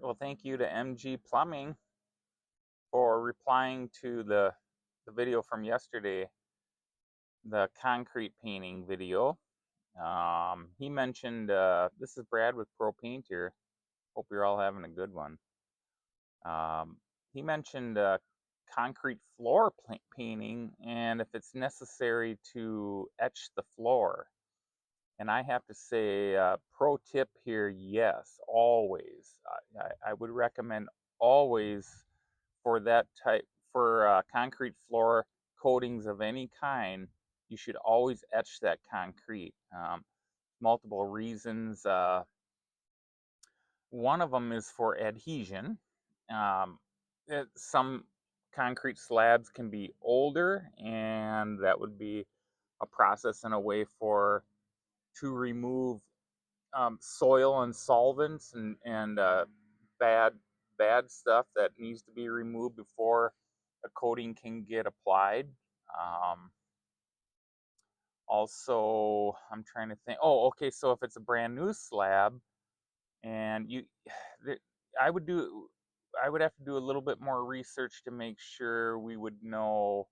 Well, thank you to MG Plumbing for replying to the video from yesterday, the concrete painting video. He mentioned, this is Brad with Pro Paint here. Hope you're all having a good one. Um, he mentioned concrete floor painting and if it's necessary to etch the floor. And I have to say, pro tip here, yes, always. I would recommend always for that type, for concrete floor coatings of any kind, you should always etch that concrete. Multiple reasons. One of them is for adhesion. Um, some concrete slabs can be older, and that would be a process and a way for to remove soil and solvents and bad stuff that needs to be removed before a coating can get applied. Um, Also, I'm trying to think. Oh, okay. So if it's a brand new slab, and I would do, I would have to do a little bit more research to make sure we would know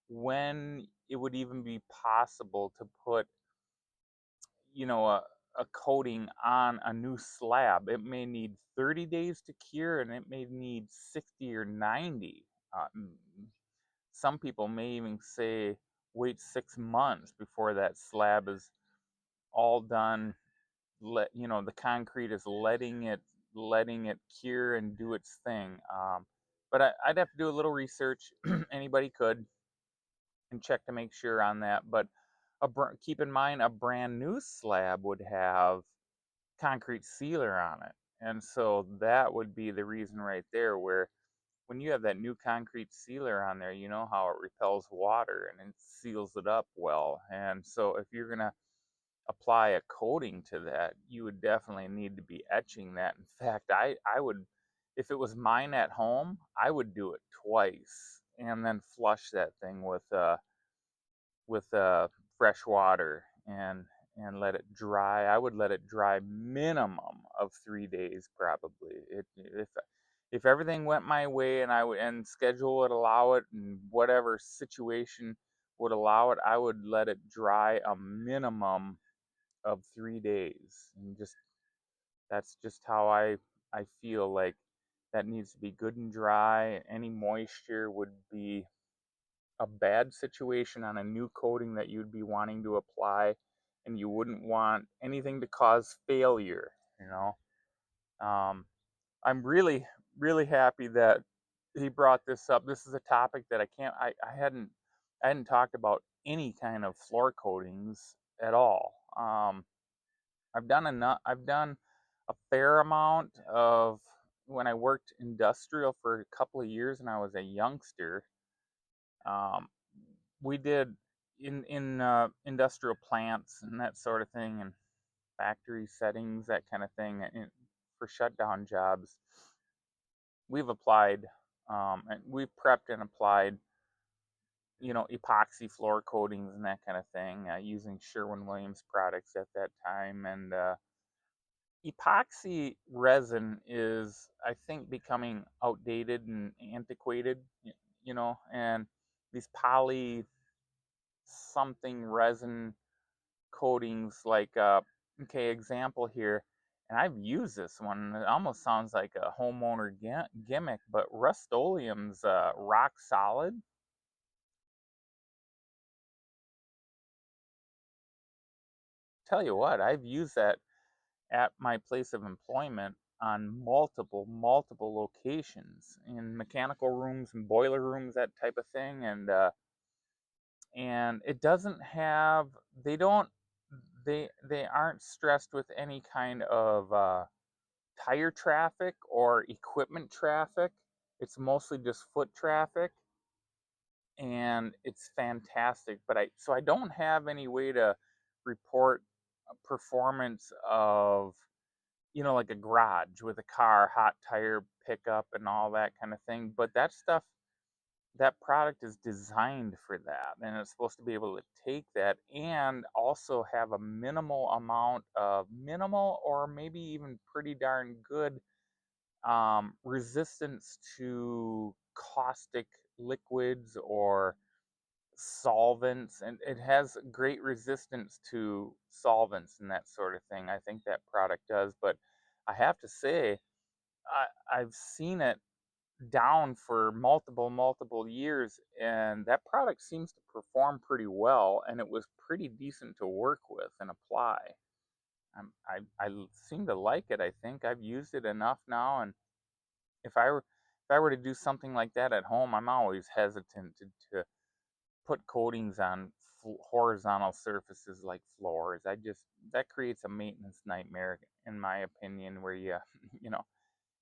when it would even be possible to put a coating on a new slab. It may need 30 days to cure and it may need 60 or 90. Some people may even say wait 6 months before that slab is all done. The concrete is letting it cure and do its thing. But I'd have to do a little research. Anybody could and check to make sure on that. But keep in mind, a brand new slab would have concrete sealer on it. And so that would be the reason right there where when you have that new concrete sealer on there, you know how it repels water and it seals it up well. And so if you're going to apply a coating to that, you would definitely need to be etching that. In fact, I would, if it was mine at home, I would do it twice and then flush that thing with fresh water and let it dry. I would let it dry minimum of 3 days probably. If everything went my way and and schedule would allow it and whatever situation would allow it, I would let it dry a minimum of 3 days. And just that's just how I feel like that needs to be good and dry. Any moisture would be a bad situation on a new coating that you'd be wanting to apply, and you wouldn't want anything to cause failure, you know. I'm really happy that he brought this up. This is a topic that I hadn't talked about any kind of floor coatings at all. I've done a fair amount of when I worked industrial for a couple of years and I was a youngster. Um, we did in industrial plants and that sort of thing, and factory settings, that kind of thing, for shutdown jobs. We've applied, and we've prepped and applied, epoxy floor coatings and that kind of thing, using Sherwin-Williams products at that time. And epoxy resin is, I think, becoming outdated and antiquated, and these poly something resin coatings like okay, example here, and I've used this one. It almost sounds like a homeowner gimmick, but Rust-Oleum's RockSolid. Tell you what, I've used that at my place of employment on multiple locations in mechanical rooms and boiler rooms, that type of thing. And it doesn't have, they don't, they aren't stressed with any kind of tire traffic or equipment traffic. It's mostly just foot traffic, and it's fantastic. But I don't have any way to report performance of, like a garage with a car, hot tire pickup, and all that kind of thing. But that stuff, that product is designed for that, and it's supposed to be able to take that and also have a minimal amount of minimal or maybe even pretty darn good resistance to caustic liquids or solvents, and it has great resistance to solvents and that sort of thing. I think that product does, but I have to say, I've seen it down for multiple years, and that product seems to perform pretty well, and it was pretty decent to work with and apply. I seem to like it. I think I've used it enough now, and if I were to do something like that at home, I'm always hesitant to put coatings on horizontal surfaces like floors. That creates a maintenance nightmare in my opinion, where you you know,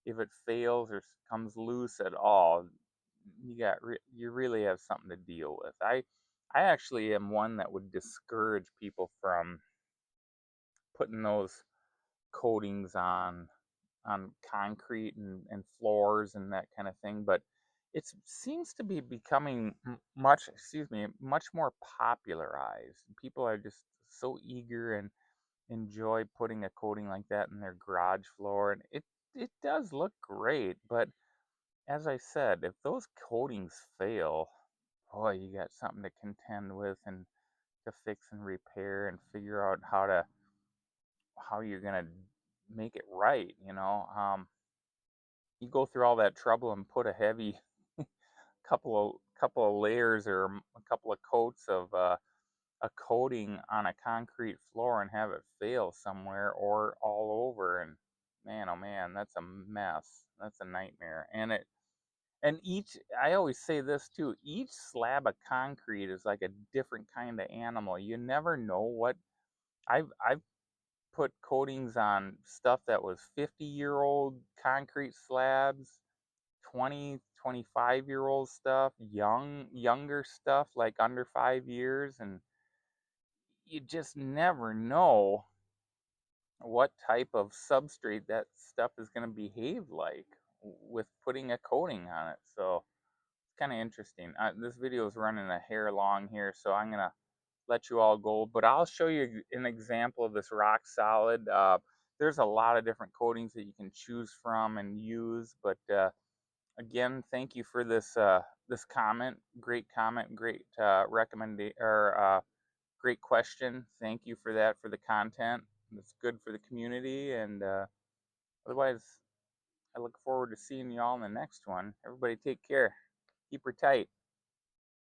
if it fails or comes loose at all, you really have something to deal with. I actually am one that would discourage people from putting those coatings on concrete and floors and that kind of thing, but it seems to be becoming much more popularized. People are just so eager and enjoy putting a coating like that in their garage floor, and it does look great. But as I said, if those coatings fail, boy, you got something to contend with and to fix and repair and figure out how you're gonna make it right. You go through all that trouble and put a heavy couple of layers or a couple of coats of a coating on a concrete floor and have it fail somewhere or all over, and man, oh man, that's a mess. That's a nightmare. And each I always say this too, each slab of concrete is like a different kind of animal. You never know what I've put coatings on stuff that was 50-year-old concrete slabs, 20, 25-year-old stuff, younger stuff like under 5 years, and you just never know what type of substrate that stuff is going to behave like with putting a coating on it. So it's kind of interesting. This video is running a hair long here, so I'm going to let you all go, but I'll show you an example of this rock solid. There's a lot of different coatings that you can choose from and use, but again, thank you for this comment, great recommendation, or great question. Thank you for that, for the content. It's good for the community, and otherwise, I look forward to seeing you all in the next one. Everybody, take care. Keep her tight.